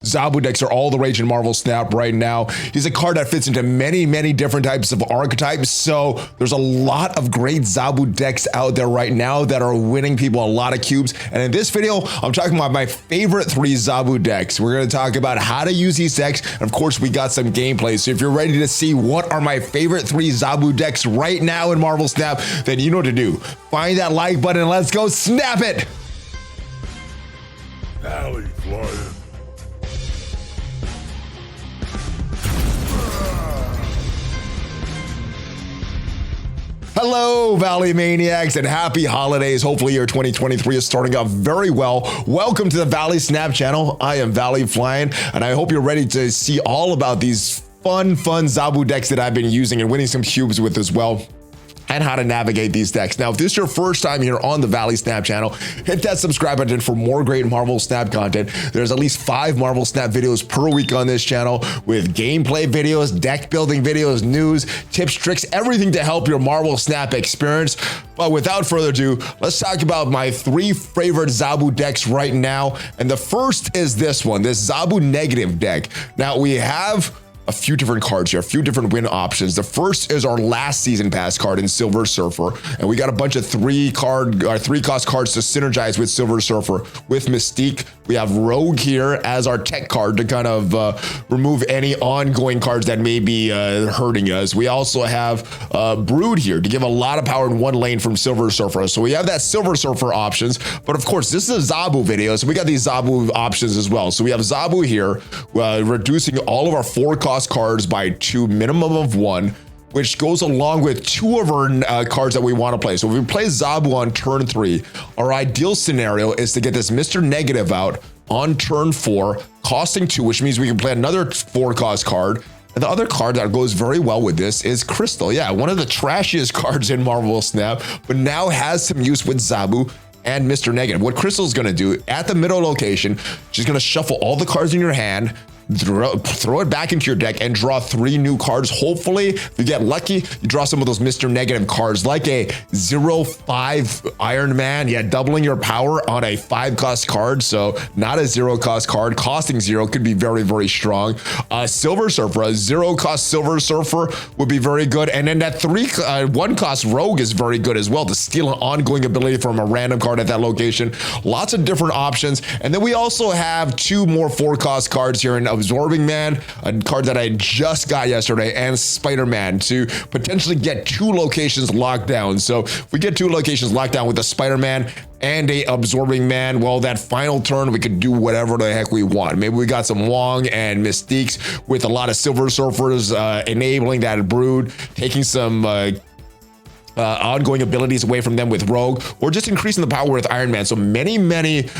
Zabu decks are all the rage in Marvel Snap right now. He's a card that fits into many, many different types of archetypes. So there's a lot of great Zabu decks out there right now that are winning people a lot of cubes. And in this video, I'm talking about my favorite 3 Zabu decks. We're going to talk about how to use these decks. And of course, we got some gameplay. So if you're ready to see what are my favorite 3 Zabu decks right now in Marvel Snap, then you know what to do. Find that like button and let's go snap it. ValleyFlyin. Hello, Valley Maniacs, and happy holidays. Hopefully your 2023 is starting off very well. Welcome to the Valley Snap channel. I am ValleyFlyin, and I hope you're ready to see all about these fun Zabu decks that I've been using and winning some cubes with as well, and how to navigate these decks. Now, if this is your first time here on the Valley Snap channel, hit that subscribe button for more great Marvel Snap content. There's at least 5 Marvel Snap videos per week on this channel with gameplay videos, deck building videos, news, tips, tricks, everything to help your Marvel Snap experience. But without further ado, let's talk about my 3 favorite Zabu decks right now. And the first is this one, this Zabu negative deck. Now, we have a few different cards here, a few different win options. The first is our last season pass card in Silver Surfer, and we got a bunch of 3-cost cards to synergize with Silver Surfer. With Mystique, we have Rogue here as our tech card to kind of remove any ongoing cards that may be hurting us. We also have Brood here to give a lot of power in one lane from Silver Surfer. So we have that Silver Surfer options, but of course this is a Zabu video, so we got these Zabu options as well. So we have Zabu here, reducing all of our 4-cost cards by 2, minimum of 1, which goes along with 2 of our cards that we want to play. So if we play Zabu on turn 3, our ideal scenario is to get this Mr. Negative out on turn 4, costing 2, which means we can play another 4-cost card. And the other card that goes very well with this is Crystal. Yeah, one of the trashiest cards in Marvel Snap, but now has some use with Zabu and Mr. Negative. What Crystal's gonna do at the middle location, she's gonna shuffle all the cards in your hand, throw it back into your deck and draw 3 new cards. Hopefully, if you get lucky, you draw some of those Mr. Negative cards like a 0-5 Iron Man. Yeah, doubling your power on a 5-cost card. So not a 0-cost card, costing 0 could be very, very strong. Silver Surfer, a 0-cost Silver Surfer would be very good. And then that 1-cost Rogue is very good as well to steal an ongoing ability from a random card at that location. Lots of different options. And then we also have 2 more 4-cost cards here in Absorbing Man, a card that I just got yesterday, and Spider-Man to potentially get 2 locations locked down. So if we get 2 locations locked down with a Spider-Man and a Absorbing Man, well, that final turn, we could do whatever the heck we want. Maybe we got some Wong and Mystiques with a lot of Silver Surfers, enabling that Brood, taking some ongoing abilities away from them with Rogue, or just increasing the power with Iron Man. So many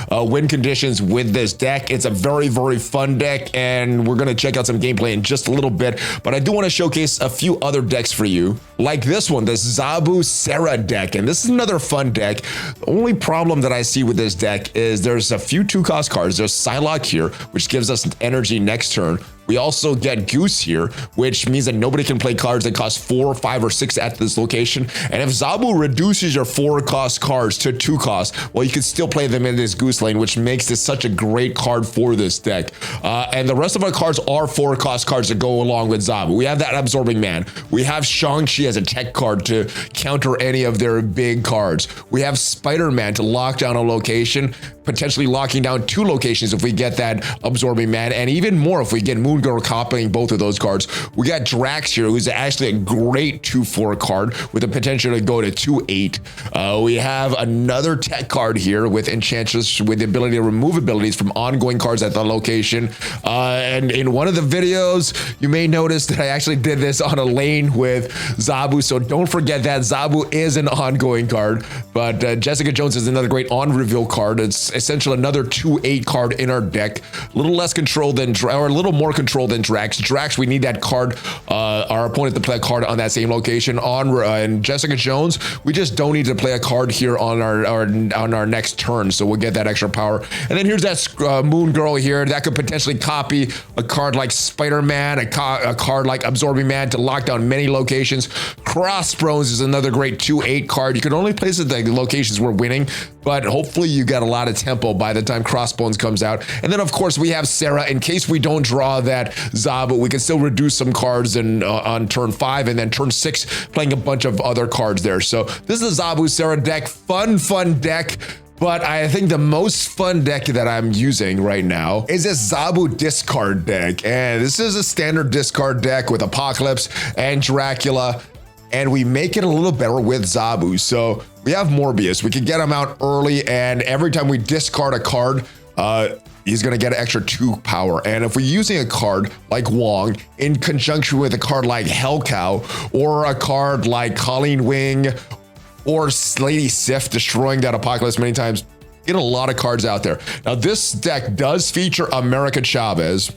win conditions with this deck. It's a very, very fun deck, and we're going to check out some gameplay in just a little bit. But I do want to showcase a few other decks for you, like this one, this Zabu Sarah deck. And this is another fun deck. The only problem that I see with this deck is there's a few 2-cost cards. There's Psylocke here, which gives us energy next turn. We also get Goose here, which means that nobody can play cards that cost 4, 5, or 6 at this location. And if Zabu reduces your 4-cost cards to 2 costs, well, you can still play them in this Goose lane, which makes this such a great card for this deck. And the rest of our cards are 4-cost cards that go along with Zabu. We have that Absorbing Man. We have Shang-Chi as a tech card to counter any of their big cards. We have Spider-Man to lock down a location, potentially locking down 2 locations if we get that Absorbing Man, and even more if we get Moon Girl copying both of those cards. We got Drax here, who's actually a great 2-4 card with the potential to go to 2-8. We have another tech card here with Enchantress with the ability to remove abilities from ongoing cards at the location. And in one of the videos, you may notice that I actually did this on a lane with Zabu, so don't forget that Zabu is an ongoing card. But Jessica Jones is another great on-reveal card. It's essentially another 2-8 card in our deck. A little less control than, or a little more control than Drax. Drax, we need that card, our opponent to play a card on that same location. And Jessica Jones, we just don't need to play a card here on our next turn, so we'll get that extra power. And then here's that Moon Girl here that could potentially copy a card like Spider-Man, a card like Absorbing Man to lock down many locations. Crossbones is another great 2-8 card. You can only place it at the locations we're winning, but hopefully you get a lot of tempo by the time Crossbones comes out. And then of course we have Sera in case we don't draw that Zabu. We can still reduce some cards on turn 5, and then turn 6 playing a bunch of other cards there. So this is a Zabu Sarah deck, fun deck. But I think the most fun deck that I'm using right now is this Zabu discard deck. And this is a standard discard deck with Apocalypse and Dracula. And we make it a little better with Zabu. So we have Morbius. We can get him out early, and every time we discard a card, he's gonna get an extra 2 power. And if we're using a card like Wong in conjunction with a card like Hellcow, or a card like Colleen Wing, or Lady Sif destroying that Apocalypse many times, get a lot of cards out there. Now this deck does feature America Chavez,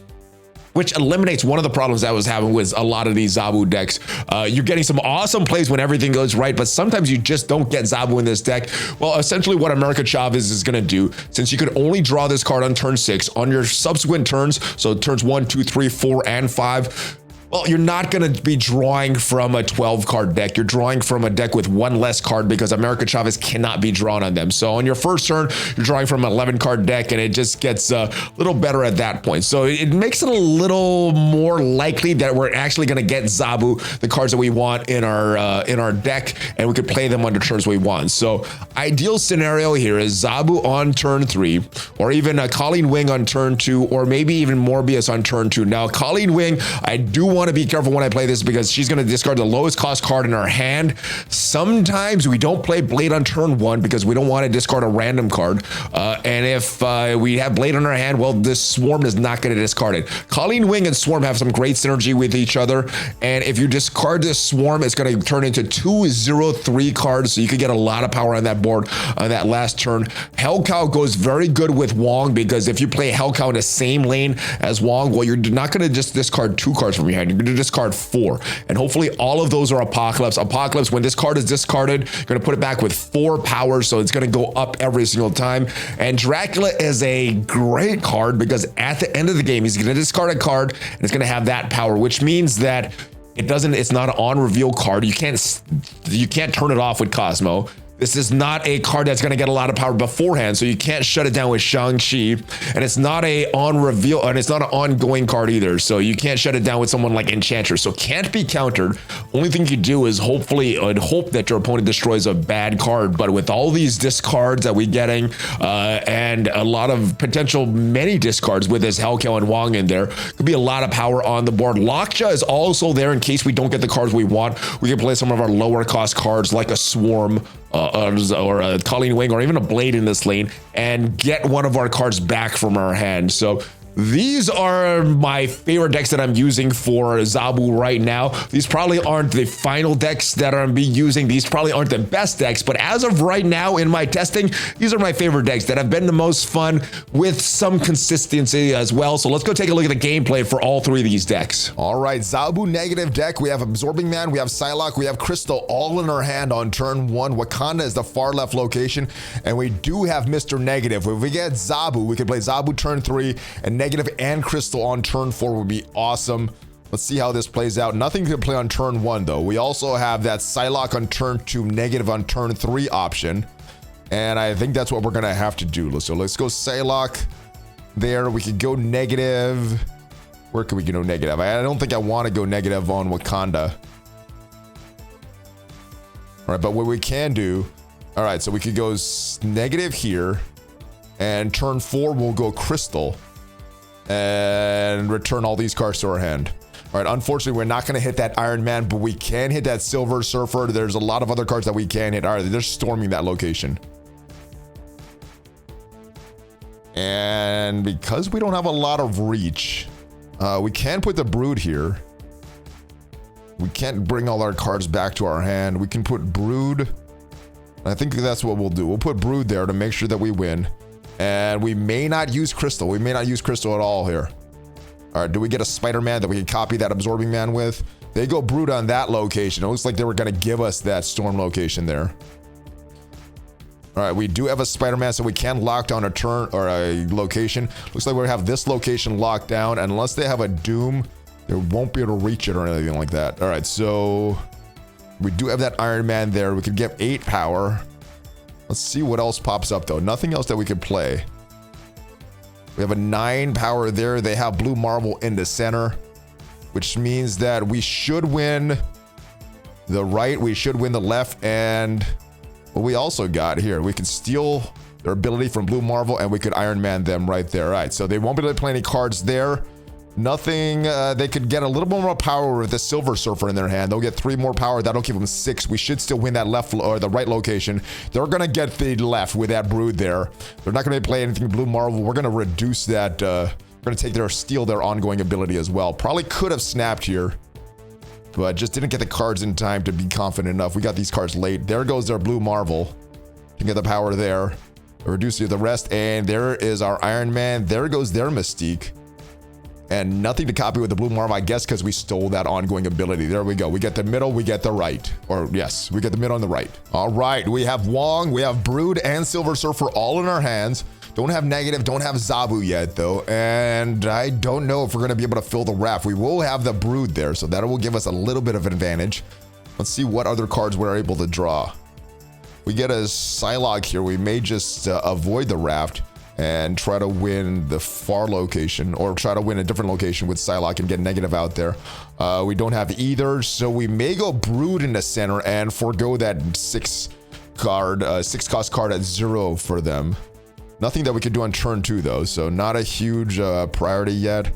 which eliminates one of the problems that I was having with a lot of these Zabu decks. You're getting some awesome plays when everything goes right, but sometimes you just don't get Zabu in this deck. Well, essentially what America Chavez is gonna do, since you could only draw this card on turn 6, on your subsequent turns, so turns 1, 2, 3, 4, and 5, well, you're not going to be drawing from a 12 card deck. You're drawing from a deck with 1 less card because America Chavez cannot be drawn on them. So on your first turn, you're drawing from an 11 card deck, and it just gets a little better at that point. So it makes it a little more likely that we're actually going to get Zabu, the cards that we want in our deck, and we could play them on the turns we want. So ideal scenario here is Zabu on turn 3, or even a Colleen Wing on turn 2, or maybe even Morbius on turn 2. Now, Colleen Wing, I do want to be careful when I play this because she's going to discard the lowest cost card in her hand. Sometimes we don't play Blade on turn 1 because we don't want to discard a random card. And if we have Blade on our hand, well, this Swarm is not going to discard it. Colleen Wing and Swarm have some great synergy with each other. And if you discard this Swarm, it's going to turn into 2/0/3 cards. So you could get a lot of power on that board on that last turn. Hellcow goes very good with Wong because if you play Hellcow in the same lane as Wong, well, you're not going to just discard 2 cards from your hand. You're going to discard 4. And hopefully all of those are Apocalypse. Apocalypse, when this card is discarded, you're going to put it back with 4 power. So it's going to go up every single time. And Dracula is a great card because at the end of the game, he's going to discard a card and it's going to have that power, which means that it's not an on reveal card. You can't turn it off with Cosmo. This is not a card that's going to get a lot of power beforehand, so you can't shut it down with Shang-Chi. And it's not a on reveal, and it's not an ongoing card either, so you can't shut it down with someone like Enchantress. So can't be countered. Only thing you do is hope that your opponent destroys a bad card. But with all these discards that we're getting, and a lot of potential many discards with this Hellcow and Wong in there, could be a lot of power on the board. Lockjaw is also there in case we don't get the cards we want. We can play some of our lower cost cards like a Swarm, or a Colleen Wing, or even a Blade in this lane, and get one of our cards back from our hand. So these are my favorite decks that I'm using for Zabu right now. These probably aren't the final decks that I'm be using. These probably aren't the best decks, but as of right now in my testing, these are my favorite decks that have been the most fun with some consistency as well. So let's go take a look at the gameplay for all 3 of these decks. All right, Zabu negative deck. We have Absorbing Man, we have Psylocke, we have Crystal all in our hand on turn 1. Wakanda is the far left location, and we do have Mr. Negative. If we get Zabu, we can play Zabu turn 3, and Negative and Crystal on turn 4 would be awesome. Let's see how this plays out. Nothing to play on turn 1 though. We also have that Psylocke on turn 2, Negative on turn 3 option. And I think that's what we're gonna have to do. So let's go Psylocke there. We could go Negative. Where can we go Negative? I don't think I want to go Negative on Wakanda. All right, but what we can do, all right, so we could go Negative here, and turn 4 we'll go Crystal and return all these cards to our hand. All right, unfortunately, we're not going to hit that Iron Man, but we can hit that Silver Surfer. There's a lot of other cards that we can hit. All right, they're storming that location. And because we don't have a lot of reach, we can put the Brood here. We can't bring all our cards back to our hand. We can put Brood. I think that's what we'll do. We'll put Brood there to make sure that we win. And we may not use Crystal. We may not use Crystal at all here. All right, do we get a Spider-Man that we can copy that Absorbing Man with? They go Brood on that location. It looks like they were going to give us that Storm location there. All right, we do have a Spider-Man, so we can lock down a turn or a location. Looks like we have this location locked down. And unless they have a Doom, they won't be able to reach it or anything like that. All right, so we do have that Iron Man there. We could get 8 power. Let's see what else pops up, though. Nothing else that we could play. We have a 9 power there. They have blue marble in the center, which means that we should win the right. We should win the left. And what we also got here, we can steal their ability from blue marble, and we could Iron Man them right there. All right, so they won't be able to play any cards there. Nothing. They could get a little bit more power with the Silver Surfer in their hand. They'll get 3 more power. That'll give them 6. We should still win that left or the right location. They're gonna get the left with that Brood there. They're not gonna play anything blue marble. We're gonna reduce that. We're gonna take steal their ongoing ability as well. Probably could have snapped here, but just didn't get the cards in time to be confident enough. We got these cards late. There goes their blue marble. Can get the power there. Reduce the rest, and there is our Iron Man. There goes their Mystique. And nothing to copy with the blue marble, I guess, because we stole that ongoing ability. There we go. We get the middle, we get the right. Or yes, we get the middle and the right. All right, we have Wong, we have Brood and Silver Surfer all in our hands. Don't have negative, don't have Zabu yet, though. And I don't know if we're going to be able to fill the raft. We will have the Brood there, so that will give us a little bit of an advantage. Let's see what other cards we're able to draw. We get a Psylocke here. We may just avoid the raft and try to win the far location, or try to win a different location with Psylocke and get negative out there. We don't have either, so we may go Brood in the center and forego that 6 cost card at 0 for them. Nothing that we could do on turn 2 though, so not a huge priority yet.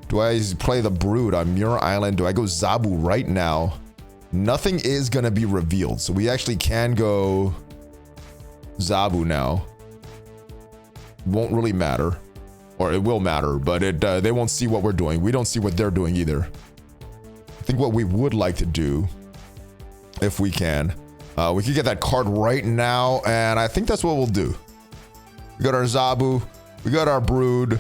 Do I play the Brood on Muir Island? Do I go Zabu right now? Nothing is gonna be revealed, so we actually can go Zabu now. Won't really matter, or it will matter, but they won't see what we're doing. We don't see what they're doing either. I think what we would like to do, if we can, we could get that card right now, and I think that's what we'll do. We got our Zabu, we got our Brood,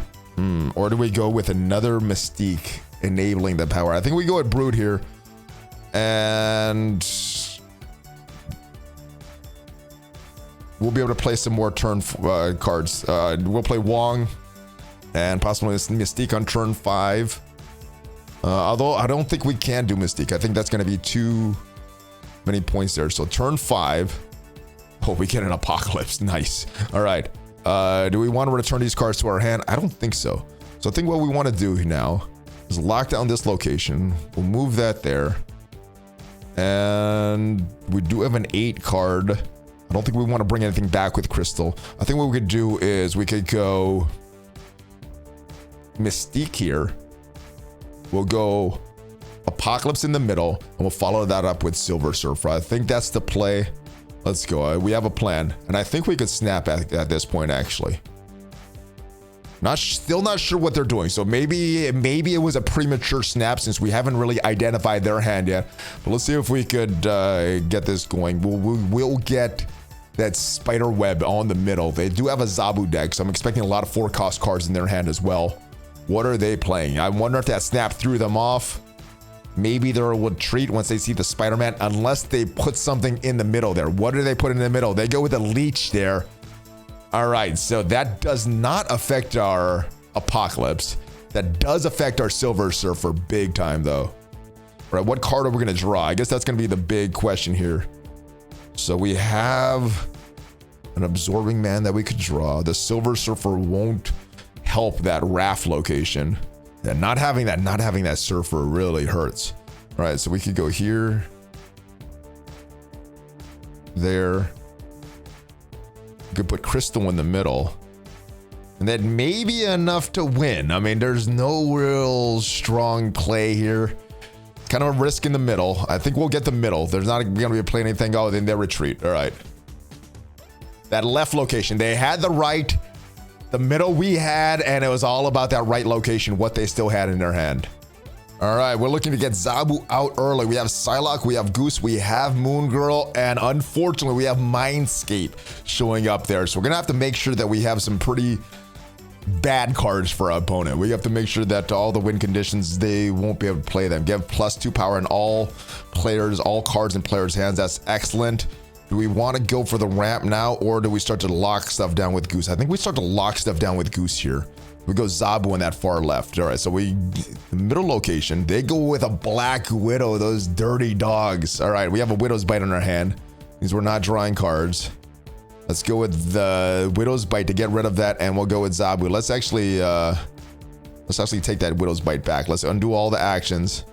or do we go with another Mystique enabling the power? I think we go with Brood here, and we'll be able to play some more turn cards. We'll play Wong and possibly Mystique on turn 5. Although I don't think we can do Mystique. I think that's going to be too many points there. So turn 5. Oh, we get an Apocalypse. Nice. All right. Do we want to return these cards to our hand? I don't think so. So I think what we want to do now is lock down this location. We'll move that there. And we do have an 8 card. I don't think we want to bring anything back with Crystal. I think what we could do is we could go Mystique here. We'll go Apocalypse in the middle, and we'll follow that up with Silver Surfer. I think that's the play. Let's go. We have a plan, and I think we could snap at this point, actually. Still not sure what they're doing, so maybe it was a premature snap since we haven't really identified their hand yet. But let's see if we could get this going. We'll get that spider web on the middle. They do have a Zabu deck, so I'm expecting a lot of 4-cost cards in their hand as well. What are they playing? I wonder if that snap threw them off. Maybe they would treat once they see the Spider-Man, unless they put something in the middle there. What do they put in the middle? They go with a leech there. All right, so that does not affect our Apocalypse. That does affect our Silver Surfer big time, though. All right, what card are we going to draw? I guess that's going to be the big question here. So we have an Absorbing Man that we could draw. The Silver Surfer won't help that raft location. Yeah, not having that Surfer really hurts. All right, so we could go here, there. We could put Crystal in the middle, and that may be enough to win. I mean, there's no real strong play here. Kind of a risk in the middle. I think we'll get the middle. There's not going to be a play anything. Oh, then they retreat. All right. That left location. They had the right. The middle we had, and it was all about that right location, what they still had in their hand. All right, we're looking to get Zabu out early. We have Psylocke, we have Goose, we have Moon Girl, and unfortunately, we have Mindscape showing up there. So we're going to have to make sure that we have some pretty bad cards for our opponent. We have to make sure that all the win conditions, they won't be able to play them. Give +2 power in all players, all cards in players' hands. That's excellent. Do we want to go for the ramp now, or do we start to lock stuff down with Goose? I think we start to lock stuff down with Goose here. We go Zabu on that far left. All right, so the middle location, they go with a Black Widow, those dirty dogs. All right, we have a Widow's Bite on our hand. Means we're not drawing cards. Let's go with the Widow's Bite to get rid of that, and we'll go with Zabu. Let's actually take that Widow's Bite back. Let's undo all the actions.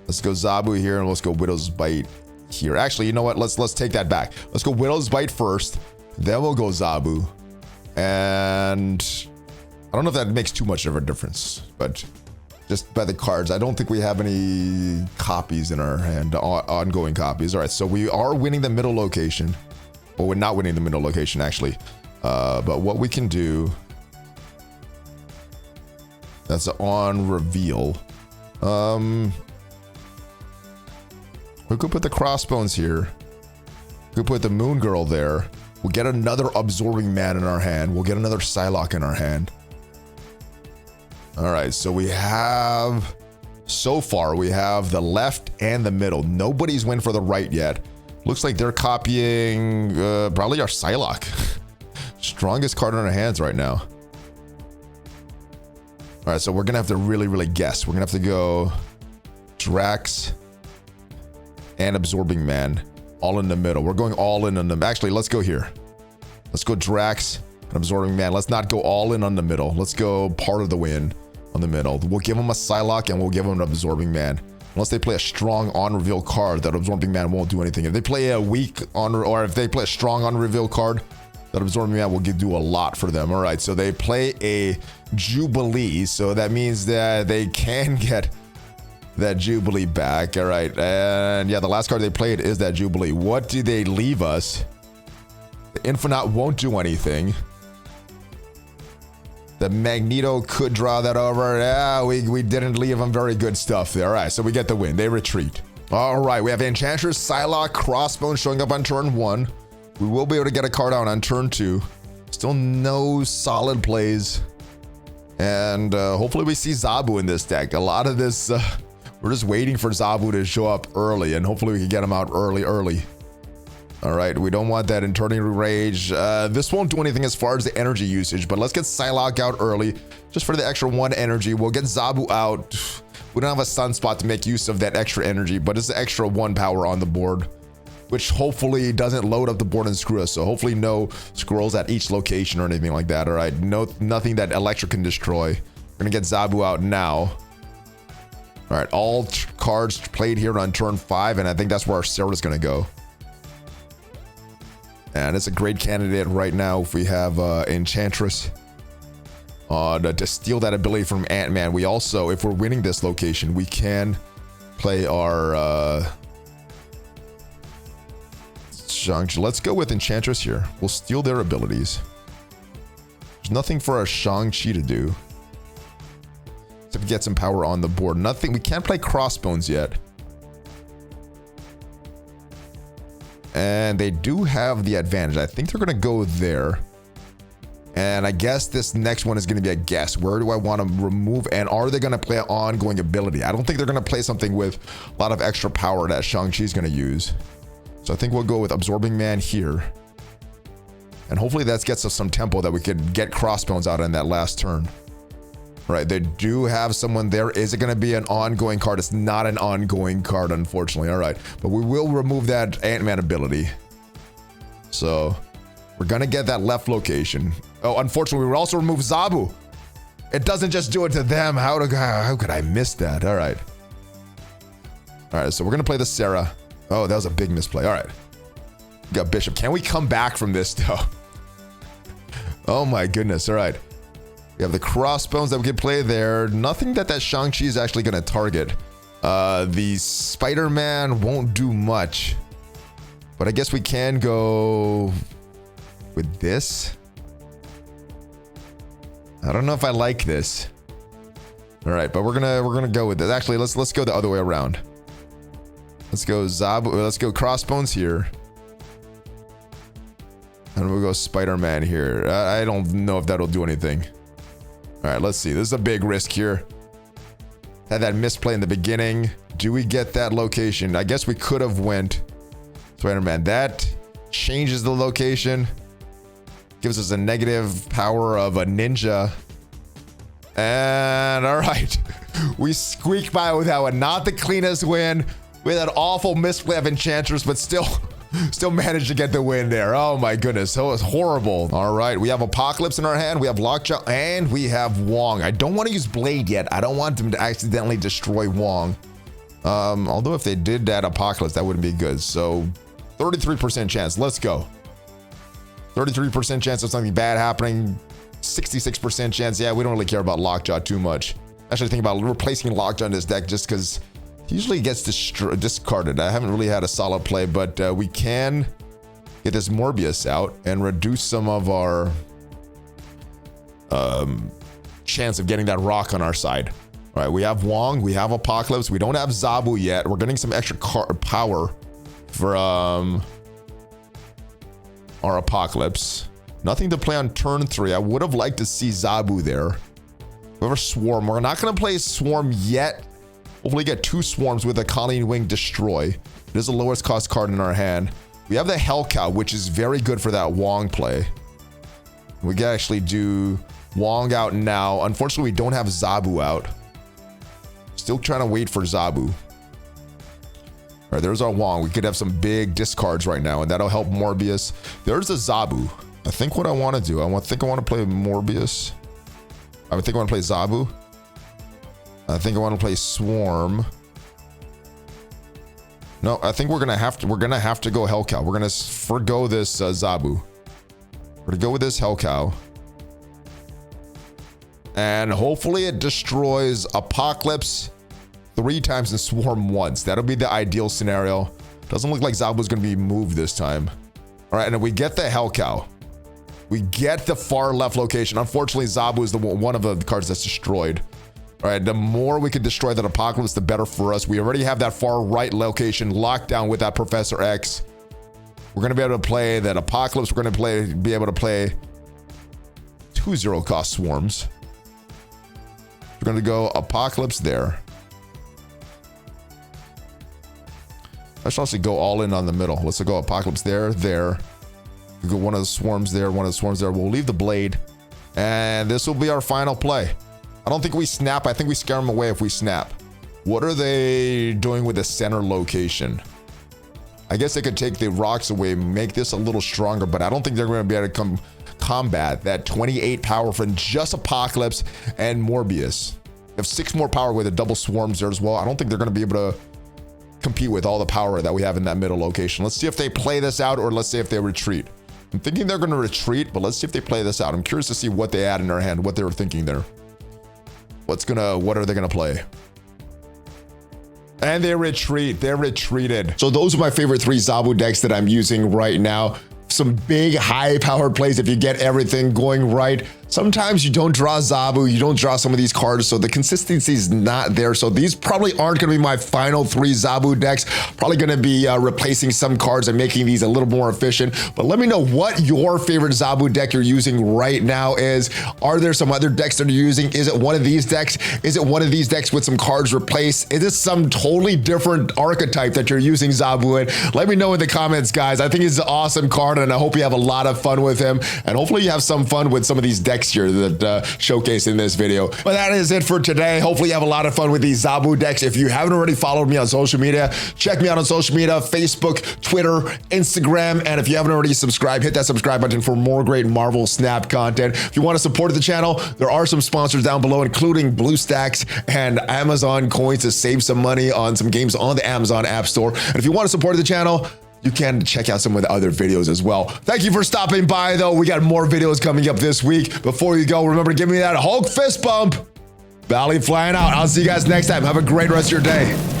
Let's go Zabu here, and let's go Widow's Bite here. Actually, you know what? Let's take that back. Let's go Widow's Bite first, then we'll go Zabu. And I don't know if that makes too much of a difference, but just by the cards, I don't think we have any copies in our hand, ongoing copies. All right, so we are winning the middle location. Well, we're not winning the middle location, actually. But what we can do, that's on reveal. We could put the Crossbones here. We could put the Moon Girl there. We'll get another Absorbing Man in our hand. We'll get another Psylocke in our hand. All right, so we have, so far, we have the left and the middle. Nobody's went for the right yet. Looks like they're copying probably our Psylocke. Strongest card in our hands right now. All right, so we're gonna have to really guess. We're gonna have to go Drax and Absorbing Man all in the middle. We're going all in on them. Actually, let's go here. Let's go Drax and Absorbing Man. Let's not go all in on the middle. Let's go part of the win on the middle. We'll give them a Psylocke and we'll give them an Absorbing Man. Unless they play a strong on-reveal card, that Absorbing Man won't do anything. If they play a weak on, or if they play a strong on-reveal card, that Absorbing Man will do a lot for them. All right, so they play a Jubilee, so that means that they can get that Jubilee back. All right, and yeah, the last card they played is that Jubilee. What do they leave us? The Infinite won't do anything. The Magneto could draw that over. Yeah, we didn't leave them very good stuff there. All right, so we get the win. They retreat. All right, we have Enchantress, Psylocke, Crossbones showing up on turn 1. We will be able to get a card out on turn 2. Still no solid plays. And hopefully we see Zabu in this deck. A lot of this, we're just waiting for Zabu to show up early, and hopefully we can get him out early. All right, we don't want that Eternity Rage. This won't do anything as far as the energy usage, but let's get Psylocke out early just for the extra 1 energy. We'll get Zabu out. We don't have a Sunspot to make use of that extra energy, but it's the extra 1 power on the board, which hopefully doesn't load up the board and screw us. So hopefully no scrolls at each location or anything like that. All right, nothing that Electric can destroy. We're gonna get Zabu out now. All right, all cards played here on turn 5, and I think that's where our Sera is gonna go. And it's a great candidate right now if we have Enchantress to steal that ability from Ant-Man. We also, if we're winning this location, we can play our Shang-Chi. Let's go with Enchantress here. We'll steal their abilities. There's nothing for our Shang-Chi to do except get some power on the board. Nothing. We can't play Crossbones yet. And they do have the advantage. I think they're going to go there. And I guess this next one is going to be a guess. Where do I want to remove? And are they going to play an ongoing ability? I don't think they're going to play something with a lot of extra power that Shang-Chi is going to use. So I think we'll go with Absorbing Man here. And hopefully that gets us some tempo that we could get Crossbones out in that last turn. Right, they do have someone there. Is it going to be an ongoing card? It's not an ongoing card, unfortunately. All right, but we will remove that Ant-Man ability. So we're going to get that left location. Oh, unfortunately, we will also remove Zabu. It doesn't just do it to them. How could I miss that? All right. All right, so we're going to play the Sera. Oh, that was a big misplay. All right. We got Bishop. Can we come back from this, though? Oh, my goodness. All right. We have the Crossbones that we can play there. Nothing that Shang-Chi is actually going to target. The Spider-Man won't do much. But I guess we can go with this. I don't know if I like this. All right, but we're gonna go with this. Actually, let's go the other way around. Let's go Zabu. Let's go Crossbones here. And we'll go Spider-Man here. I don't know if that'll do anything. All right, let's see. This is a big risk here. Had that misplay in the beginning. Do we get that location? I guess we could have went Spider-Man. That changes the location. Gives us a negative power of a ninja. And all right. We squeaked by with that one. Not the cleanest win. We had that awful misplay of Enchantress, but still Still managed to get the win there. Oh my goodness, that was horrible. All right, we have Apocalypse in our hand, we have Lockjaw, and we have Wong. I don't want to use Blade yet. I don't want them to accidentally destroy Wong. Although if they did that Apocalypse, that wouldn't be good. So 33% chance, let's go. 33% chance of something bad happening. 66% chance. Yeah, we don't really care about Lockjaw too much. Actually, think about replacing Lockjaw in this deck just because he usually gets discarded. I haven't really had a solid play, but we can get this Morbius out and reduce some of our chance of getting that rock on our side. All right, we have Wong, we have Apocalypse, we don't have Zabu yet. We're getting some extra power from our Apocalypse. Nothing to play on turn 3. I would have liked to see Zabu there. We have a Swarm. We're not going to play Swarm yet. Hopefully get 2 Swarms with a Colleen Wing Destroy. It is the lowest cost card in our hand. We have the Hell Cow, which is very good for that Wong play. We can actually do Wong out now. Unfortunately, we don't have Zabu out. Still trying to wait for Zabu. All right, there's our Wong. We could have some big discards right now, and that'll help Morbius. There's a Zabu. I think what I want to do, I think I want to play Morbius. I think I want to play Zabu. I think I want to play Swarm. No, I think we're gonna have to go Hell Cow. We're gonna forgo this Zabu. We're gonna go with this Hell Cow. And hopefully it destroys Apocalypse 3 times and Swarm once. That'll be the ideal scenario. Doesn't look like Zabu's gonna be moved this time. All right, and if we get the Hell Cow, we get the far left location. Unfortunately, Zabu is one of the cards that's destroyed. All right, the more we can destroy that Apocalypse, the better for us. We already have that far right location locked down with that Professor X. We're gonna be able to play that Apocalypse. We're gonna be able to play 2 0-cost Swarms. We're gonna go Apocalypse there. I should also go all in on the middle. Let's go Apocalypse there, there. We go one of the Swarms there, one of the Swarms there. We'll leave the Blade. And this will be our final play. I don't think we snap. I think we scare them away if we snap. What are they doing with the center location? I guess they could take the rocks away, make this a little stronger, but I don't think they're going to be able to combat that 28 power from just Apocalypse and Morbius. They have 6 more power with the double Swarms there as well. I don't think they're going to be able to compete with all the power that we have in that middle location. Let's see if they play this out, or let's see if they retreat. I'm thinking they're going to retreat, but let's see if they play this out. I'm curious to see what they had in their hand, what they were thinking there. What are they going to play? And they retreat. They retreated. So those are my favorite 3 Zabu decks that I'm using right now. Some big high-powered plays if you get everything going right. Sometimes you don't draw Zabu, you don't draw some of these cards, so the consistency is not there. So these probably aren't going to be my final 3 Zabu decks. Probably going to be replacing some cards and making these a little more efficient. But let me know what your favorite Zabu deck you're using right now is. Are there some other decks that you're using? Is it one of these decks? Is it one of these decks with some cards replaced? Is it some totally different archetype that you're using Zabu in? Let me know in the comments, guys. I think it's an awesome card, and I hope you have a lot of fun with him. And hopefully you have some fun with some of these decks here that showcased in this video. But that is it for today. Hopefully you have a lot of fun with these Zabu decks. If you haven't already followed me on social media, check me out on social media, Facebook, Twitter, Instagram. And if you haven't already subscribed, hit that subscribe button for more great Marvel Snap content. If you want to support the channel, there are some sponsors down below, including BlueStacks and Amazon coins to save some money on some games on the Amazon App Store. And if you want to support the channel, you can check out some of the other videos as well. Thank you for stopping by, though. We got more videos coming up this week. Before you go, remember to give me that Hulk fist bump. ValleyFlyin out. I'll see you guys next time. Have a great rest of your day.